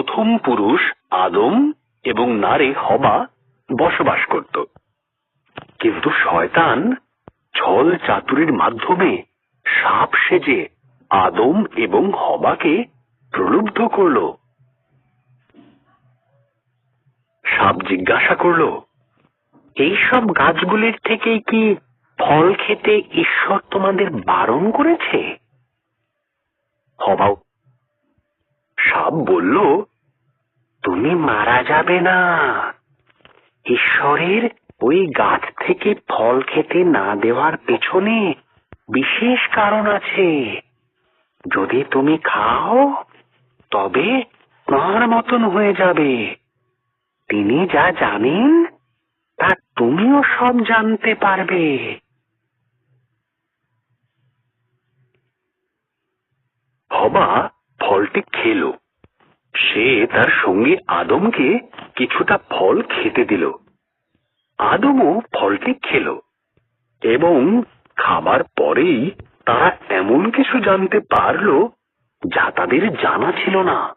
প্রথম পুরুষ আদম এবং নারী হবা বসবাস করত। কিন্তু শয়তান ছল চাতুরির মাধ্যমে সাপ সেজে আদম এবং হবাকে প্রলুব্ধ করল। সাপ জিজ্ঞাসা করল, এইসব গাছগুলির থেকে কি ফল খেতে ঈশ্বর তোমাদের বারণ করেছে? হবা সাপ বলল, তুমি মারা যাবে না। ঈশ্বরের ওই গাছ থেকে ফল খেতে না দেওয়ার পেছনে বিশেষ কারণ আছে। যদি তুমি খাও তবে তাঁর মতন হয়ে যাবে। তিনি যা জানেন তা তুমিও সব জানতে পারবে। হবা ফলটি খেল। সে তার সঙ্গী আদমকে কিছুটা ফল খেতে দিল। আদমও ফলটি খেল এবং খাবার পরেই তারা এমন কিছু জানতে পারল যা তাদের জানা ছিল না।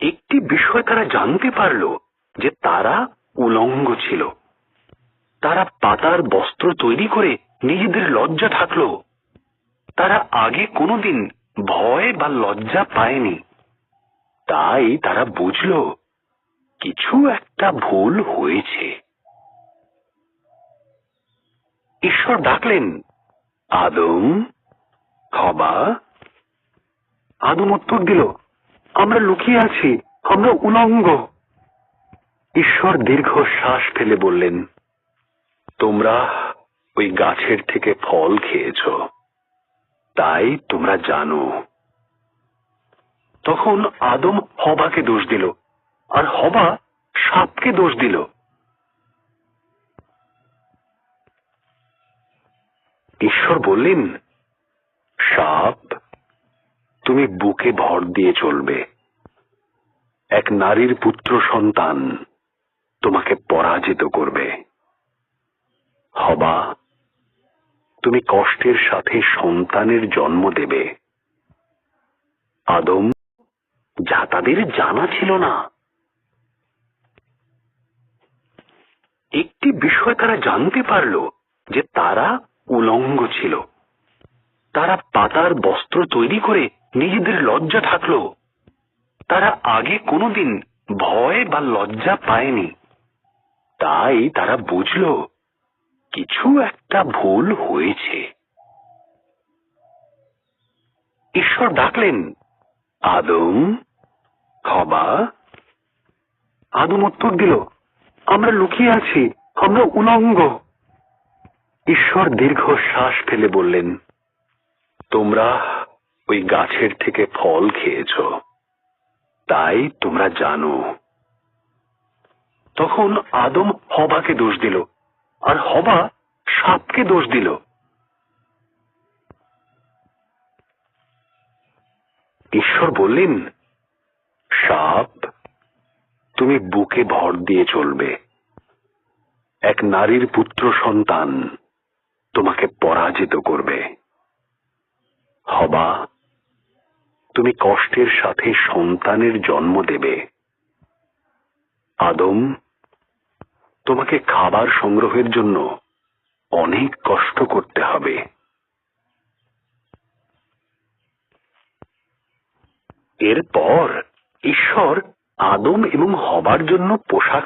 একটি বিষয় তারা জানতে পারল যে তারা উলঙ্গ ছিল। তারা পাতার বস্ত্র তৈরি করে নিজেদের লজ্জা ঢাকল। তারা আগে কোনোদিন ভয় বা লজ্জা পায়নি। তাই তারা বুঝল কিছু একটা ভুল হয়েছে। ঈশ্বর ডাকলেন, আদম, হবা। আদম উত্তর দিল, আমরা লুকিয়ে আছি, আমরা উলঙ্গ। ঈশ্বর দীর্ঘশ্বাস ফেলে বললেন, তোমরা ওই গাছের থেকে ফল খেয়েছ, তাই তোমরা জানো। তখন আদম হবাকে দোষ দিল, আর হবা সাপকে দোষ দিল। ঈশ্বর বললেন, সাপ, তুমি বুকে ভর দিয়ে চলবে। এক নারীর পুত্র সন্তান তোমাকে পরাজিত করবে। হবা, তুমি কষ্টের সাথে সন্তানের জন্ম দেবে। আদম যা তাদের জানা ছিল না। একটি বিষয় তারা জানতে পারল যে তারা উলঙ্গ ছিল। তারা পাতার বস্ত্র তৈরি করে নিজেদের লজ্জা ঢাকল। তারা আগে কোনোদিন ভয় বা লজ্জা পায়নি। তাই তারা বুঝল কিছু একটা ভুল হয়েছে। ঈশ্বর ডাকলেন, আদম, হবা। আদম উত্তর দিল, আমরা লুকিয়ে আছি, আমরা উলঙ্গ। ঈশ্বর দীর্ঘশ্বাস ফেলে বললেন, তোমরা ওই গাছের থেকে ফল খেয়েছ, তাই তোমরা জানো। তখন আদম হবাকে দোষ দিল, আর হবা সাপকে দোষ দিল। ঈশ্বর বললেন, সাপ, তুমি বুকে ভর দিয়ে চলবে। এক নারীর পুত্র সন্তান তোমাকে পরাজিত করবে। হবা, তুমি কষ্টের সাথে সন্তানের জন্ম দেবে। আদম, তোমাকে খাবার সংগ্রহের জন্য অনেক কষ্ট করতে হবে। এরপর ঈশ্বর আদম এবং হবার জন্য পোশাক